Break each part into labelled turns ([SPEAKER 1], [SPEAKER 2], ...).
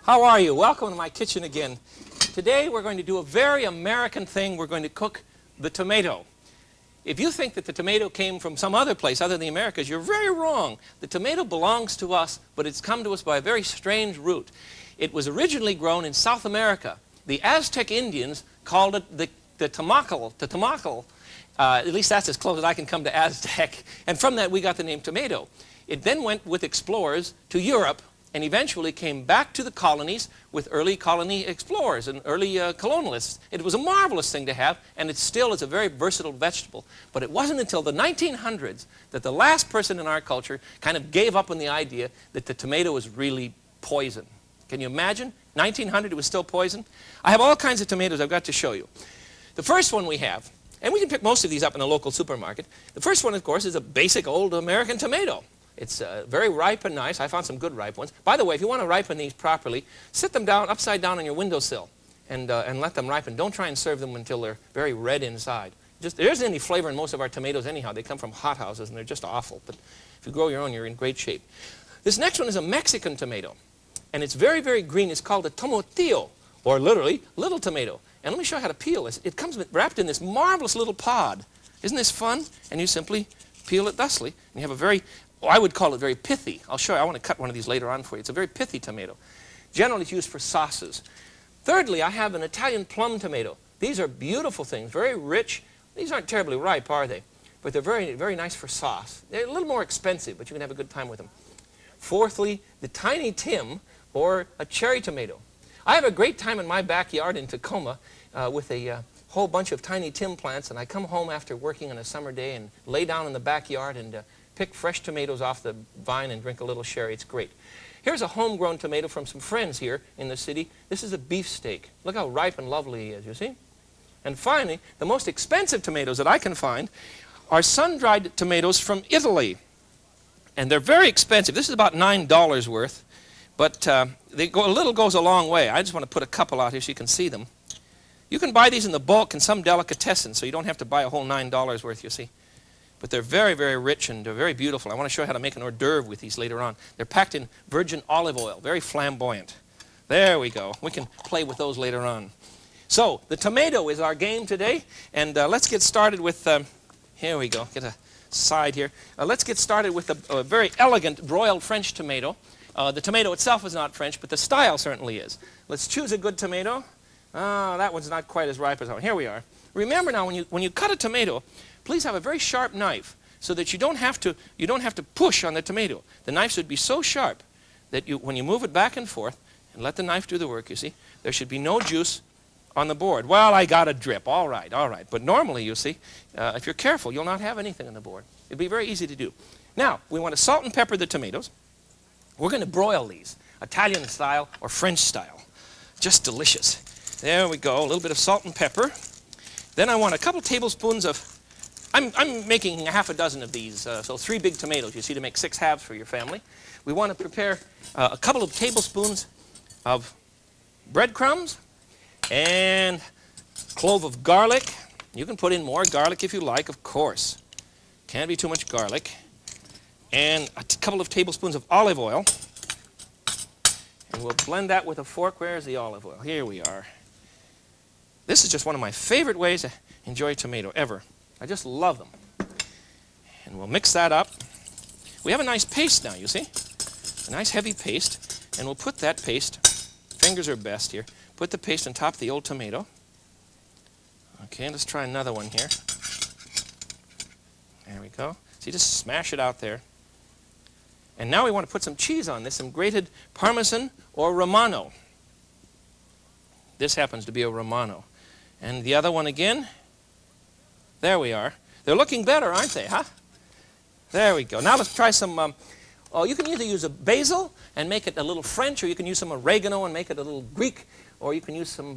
[SPEAKER 1] How are you? Welcome to my kitchen again. Today we're going to do a very American thing. We're going to cook the tomato. If you think that the tomato came from some other place other than the Americas, you're very wrong. The tomato belongs to us, but it's come to us by a very strange route. It was originally grown in South America. The Aztec Indians called it the tomacal. At least that's as close as I can come to Aztec. And from that we got the name tomato. It then went with explorers to Europe and eventually came back to the colonies with early colony explorers and early colonialists. It was a marvelous thing to have, and it still is a very versatile vegetable. But it wasn't until the 1900s that the last person in our culture kind of gave up on the idea that the tomato was really poison. Can you imagine? 1900 it was still poison? I have all kinds of tomatoes I've got to show you. The first one we have, and we can pick most of these up in a local supermarket, the first one, of course, is a basic old American tomato. It's very ripe and nice. I found some good ripe ones. By the way, if you want to ripen these properly, sit them down upside down on your windowsill and let them ripen. Don't try and serve them until they're very red inside. There isn't any flavor in most of our tomatoes anyhow. They come from hothouses and they're just awful. But if you grow your own, you're in great shape. This next one is a Mexican tomato. And it's very, very green. It's called a tomatillo, or literally little tomato. And let me show you how to peel this. It comes wrapped in this marvelous little pod. Isn't this fun? And you simply peel it thusly. And you have a very... I would call it very pithy. I'll show you. I want to cut one of these later on for you. It's a very pithy tomato. Generally, it's used for sauces. Thirdly, I have an Italian plum tomato. These are beautiful things, very rich. These aren't terribly ripe, are they? But they're very, very nice for sauce. They're a little more expensive, but you can have a good time with them. Fourthly, the Tiny Tim, or a cherry tomato. I have a great time in my backyard in Tacoma with a whole bunch of Tiny Tim plants, and I come home after working on a summer day and lay down in the backyard and pick fresh tomatoes off the vine and drink a little sherry. It's great. Here's a homegrown tomato from some friends here in the city. This is a beefsteak. Look how ripe and lovely he is, you see? And finally, the most expensive tomatoes that I can find are sun-dried tomatoes from Italy. And they're very expensive. This is about $9 worth. But a little goes a long way. I just want to put a couple out here so you can see them. You can buy these in the bulk in some delicatessen, so you don't have to buy a whole $9 worth, you see. But they're very, very rich and they're very beautiful. I want to show you how to make an hors d'oeuvre with these later on. They're packed in virgin olive oil, very flamboyant. There we go. We can play with those later on. So the tomato is our game today. And let's get started with, here we go, get a side here. Let's get started with a very elegant broiled French tomato. The tomato itself is not French, but the style certainly is. Let's choose a good tomato. That one's not quite as ripe as that one. Here we are. Remember now, when you cut a tomato, please have a very sharp knife so that you don't have to push on the tomato. The knife should be so sharp that when you move it back and forth and let the knife do the work, you see, there should be no juice on the board. Well, I got a drip. All right, all right. But normally, you see, if you're careful, you'll not have anything on the board. It'll be very easy to do. Now, we want to salt and pepper the tomatoes. We're going to broil these, Italian style or French style. Just delicious. There we go, a little bit of salt and pepper. Then I want a couple tablespoons of, I'm making half a dozen of these, so 3 big tomatoes, you see, to make 6 halves for your family. We want to prepare a couple of tablespoons of breadcrumbs and a clove of garlic. You can put in more garlic if you like, of course. Can't be too much garlic. And a couple of tablespoons of olive oil. And we'll blend that with a fork. Where's the olive oil? Here we are. This is just one of my favorite ways to enjoy tomato ever. I just love them. And we'll mix that up. We have a nice paste now, you see? A nice heavy paste. And we'll put that paste, fingers are best here, put the paste on top of the old tomato. Okay, let's try another one here. There we go. See, just smash it out there. And now we want to put some cheese on this, some grated Parmesan or Romano. This happens to be a Romano. And the other one again. There we are. They're looking better, aren't they, huh? There we go. Now let's try some, oh, you can either use a basil and make it a little French, or you can use some oregano and make it a little Greek, or you can use some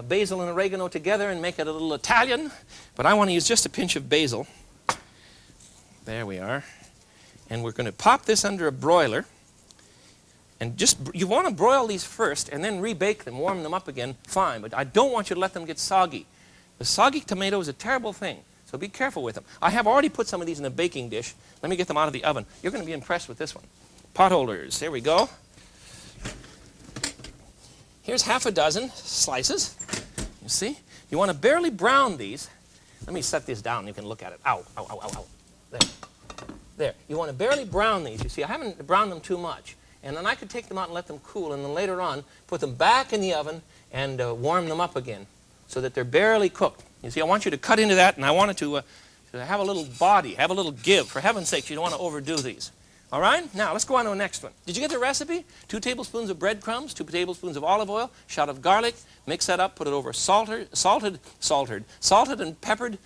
[SPEAKER 1] basil and oregano together and make it a little Italian. But I want to use just a pinch of basil. There we are. And we're going to pop this under a broiler. And just, you want to broil these first and then rebake them, warm them up again, fine. But I don't want you to let them get soggy. The soggy tomato is a terrible thing, so be careful with them. I have already put some of these in a baking dish. Let me get them out of the oven. You're going to be impressed with this one. Pot holders, there we go. Here's half a dozen slices. You see? You want to barely brown these. Let me set this down. You can look at it. Ow, ow, ow, ow, ow. There. There. You want to barely brown these. You see, I haven't browned them too much. And then I could take them out and let them cool, and then later on put them back in the oven and warm them up again so that they're barely cooked. You see, I want you to cut into that, and I want it to have a little body, have a little give. For heaven's sake, you don't want to overdo these. All right? Now, let's go on to the next one. Did you get the recipe? 2 tablespoons of breadcrumbs, 2 tablespoons of olive oil, shot of garlic. Mix that up, put it over salted and peppered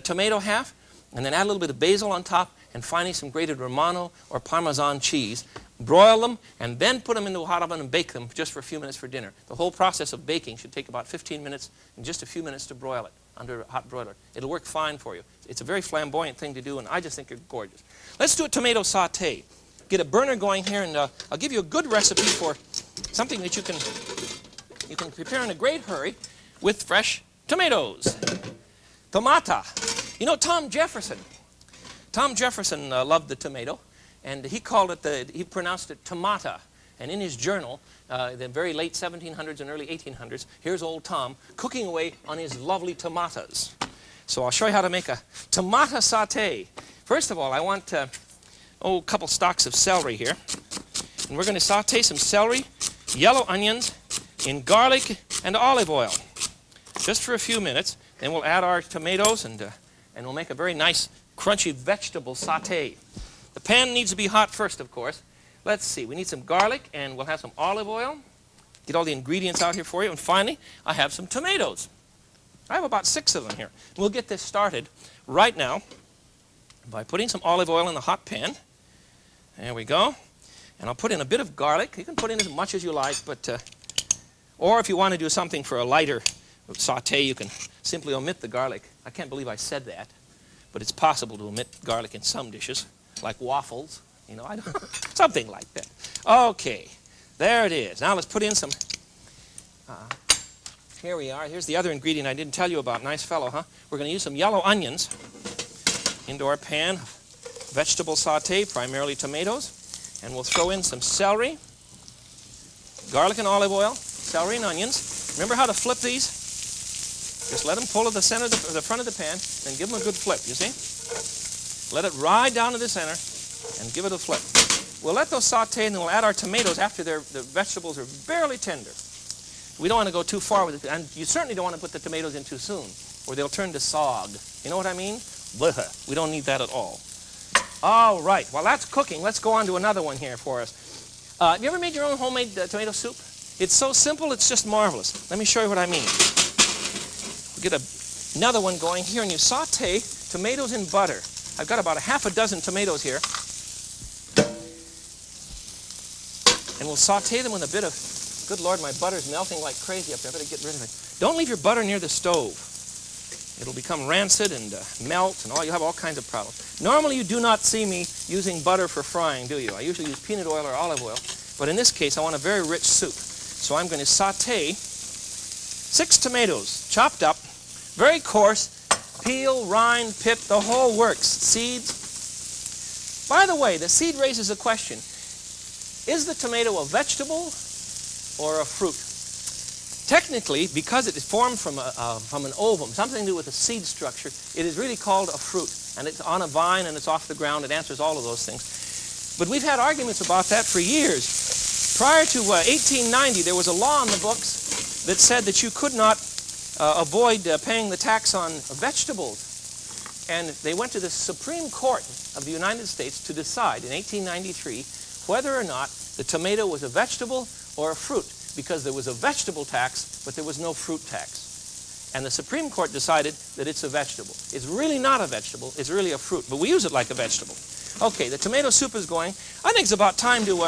[SPEAKER 1] tomato half, and then add a little bit of basil on top, and finally some grated Romano or Parmesan cheese. Broil them, and then put them into a hot oven and bake them just for a few minutes for dinner. The whole process of baking should take about 15 minutes and just a few minutes to broil it under a hot broiler. It'll work fine for you. It's a very flamboyant thing to do, and I just think it's gorgeous. Let's do a tomato saute. Get a burner going here, and I'll give you a good recipe for something that you can prepare in a great hurry with fresh tomatoes. Tomata. You know, Tom Jefferson loved the tomato. And he called it, he pronounced it tomata. And in his journal, the very late 1700s and early 1800s, here's old Tom cooking away on his lovely tomatas. So I'll show you how to make a tomata saute. First of all, I want a couple stalks of celery here. And we're going to saute some celery, yellow onions, in garlic and olive oil. Just for a few minutes. Then we'll add our tomatoes, and we'll make a very nice, crunchy vegetable saute. The pan needs to be hot first, of course. Let's see. We need some garlic, and we'll have some olive oil. Get all the ingredients out here for you. And finally, I have some tomatoes. I have about 6 of them here. We'll get this started right now by putting some olive oil in the hot pan. There we go. And I'll put in a bit of garlic. You can put in as much as you like, but or if you want to do something for a lighter saute, you can simply omit the garlic. I can't believe I said that, but it's possible to omit garlic in some dishes. Like waffles, you know, something like that. Okay, there it is. Now let's put in some, here we are. Here's the other ingredient I didn't tell you about. Nice fellow, huh? We're going to use some yellow onions into our pan. Vegetable saute, primarily tomatoes. And we'll throw in some celery, garlic and olive oil, celery and onions. Remember how to flip these? Just let them pull to the center of the front of the pan, then give them a good flip, you see? Let it ride down to the center and give it a flip. We'll let those saute, and then we'll add our tomatoes after the vegetables are barely tender. We don't want to go too far with it, and you certainly don't want to put the tomatoes in too soon, or they'll turn to sog. You know what I mean? We don't need that at all. All right, while that's cooking, let's go on to another one here for us. Have you ever made your own homemade tomato soup? It's so simple, it's just marvelous. Let me show you what I mean. We'll get another one going here, and you saute tomatoes in butter. I've got about half a dozen tomatoes here. And we'll saute them with a bit of, good Lord, my butter's melting like crazy up there. I better get rid of it. Don't leave your butter near the stove. It'll become rancid and melt, and you'll have all kinds of problems. Normally, you do not see me using butter for frying, do you? I usually use peanut oil or olive oil. But in this case, I want a very rich soup. So I'm going to saute 6 tomatoes, chopped up, very coarse, peel, rind, pit, the whole works. Seeds. By the way, the seed raises a question. Is the tomato a vegetable or a fruit? Technically, because it is formed from an ovum, something to do with the seed structure, it is really called a fruit. And it's on a vine and it's off the ground. It answers all of those things. But we've had arguments about that for years. Prior to 1890, there was a law in the books that said that you could not avoid paying the tax on vegetables. And they went to the Supreme Court of the United States to decide in 1893 whether or not the tomato was a vegetable or a fruit, because there was a vegetable tax, but there was no fruit tax. And the Supreme Court decided that it's a vegetable. It's really not a vegetable. It's really a fruit. But we use it like a vegetable. Okay, the tomato soup is going. I think it's about time to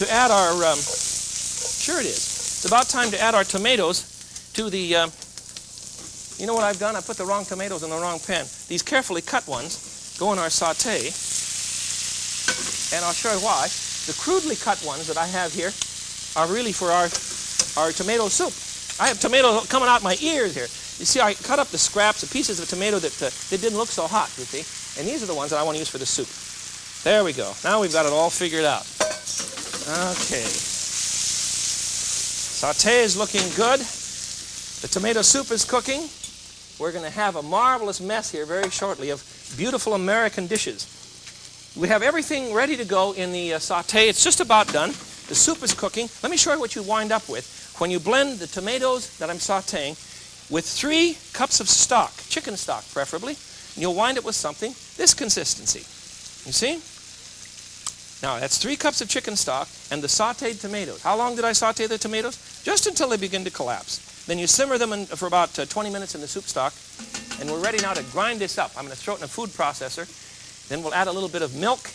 [SPEAKER 1] add our... sure it is. It's about time to add our tomatoes to the... you know what I've done? I put the wrong tomatoes in the wrong pan. These carefully cut ones go in our saute. And I'll show you why. The crudely cut ones that I have here are really for our tomato soup. I have tomatoes coming out my ears here. You see, I cut up the scraps, the pieces of tomato that didn't look so hot, you see. And these are the ones that I want to use for the soup. There we go. Now we've got it all figured out. Okay. Sauté is looking good. The tomato soup is cooking. We're going to have a marvelous mess here very shortly of beautiful American dishes. We have everything ready to go in the sauté. It's just about done. The soup is cooking. Let me show you what you wind up with when you blend the tomatoes that I'm sautéing with 3 cups of stock, chicken stock preferably, and you'll wind up with something this consistency. You see? Now, that's 3 cups of chicken stock and the sautéed tomatoes. How long did I sauté the tomatoes? Just until they begin to collapse. Then you simmer them for about 20 minutes in the soup stock, and we're ready now to grind this up. I'm going to throw it in a food processor. Then we'll add a little bit of milk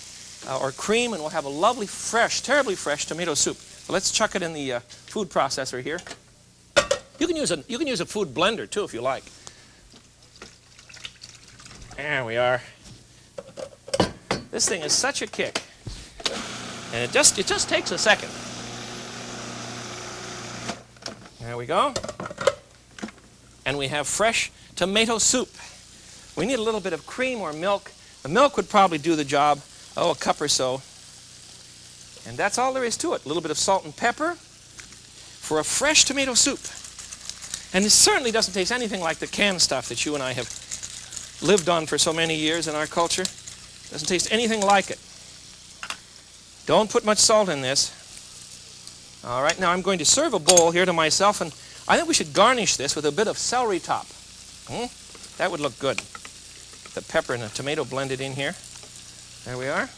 [SPEAKER 1] or cream, and we'll have a lovely, fresh, terribly fresh tomato soup. So let's chuck it in the food processor here. You can use a food blender too if you like. There we are. This thing is such a kick, and it just takes a second. There we go. And we have fresh tomato soup. We need a little bit of cream or milk. The milk would probably do the job. Oh, a cup or so. And that's all there is to it. A little bit of salt and pepper for a fresh tomato soup. And it certainly doesn't taste anything like the canned stuff that you and I have lived on for so many years in our culture. It doesn't taste anything like it. Don't put much salt in this. All right, now I'm going to serve a bowl here to myself, and I think we should garnish this with a bit of celery top. That would look good. The pepper and the tomato blended in here. There we are.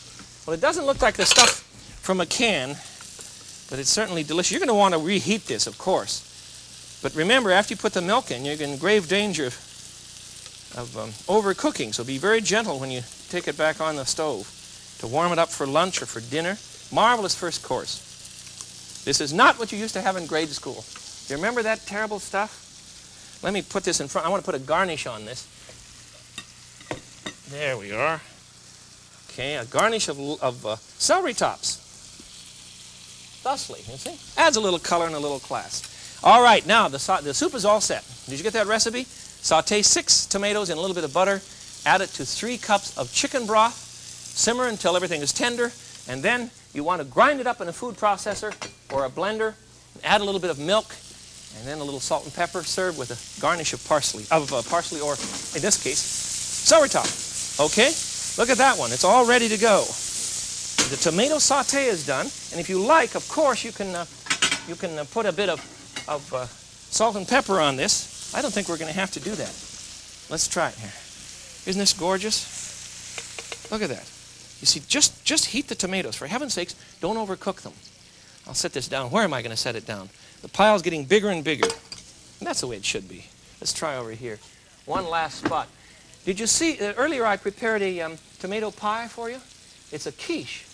[SPEAKER 1] Well, it doesn't look like the stuff from a can, but it's certainly delicious. You're going to want to reheat this, of course. But remember, after you put the milk in, you're in grave danger of overcooking. So be very gentle when you take it back on the stove to warm it up for lunch or for dinner. Marvelous first course. This is not what you used to have in grade school. Do you remember that terrible stuff? Let me put this in front. I want to put a garnish on this. There we are. Okay, a garnish of celery tops. Thusly, you see? Adds a little color and a little class. All right, now the soup is all set. Did you get that recipe? Sauté 6 tomatoes in a little bit of butter. Add it to 3 cups of chicken broth. Simmer until everything is tender. And then you want to grind it up in a food processor or a blender. Add a little bit of milk. And then a little salt and pepper. Serve with a garnish of parsley or, in this case, celery top. Okay? Look at that one. It's all ready to go. The tomato sauté is done. And if you like, of course, you can put a bit of salt and pepper on this. I don't think we're going to have to do that. Let's try it here. Isn't this gorgeous? Look at that. You see, just heat the tomatoes. For heaven's sakes, don't overcook them. I'll set this down. Where am I going to set it down? The pile's getting bigger and bigger. And that's the way it should be. Let's try over here. One last spot. Did you see, earlier I prepared a tomato pie for you? It's a quiche.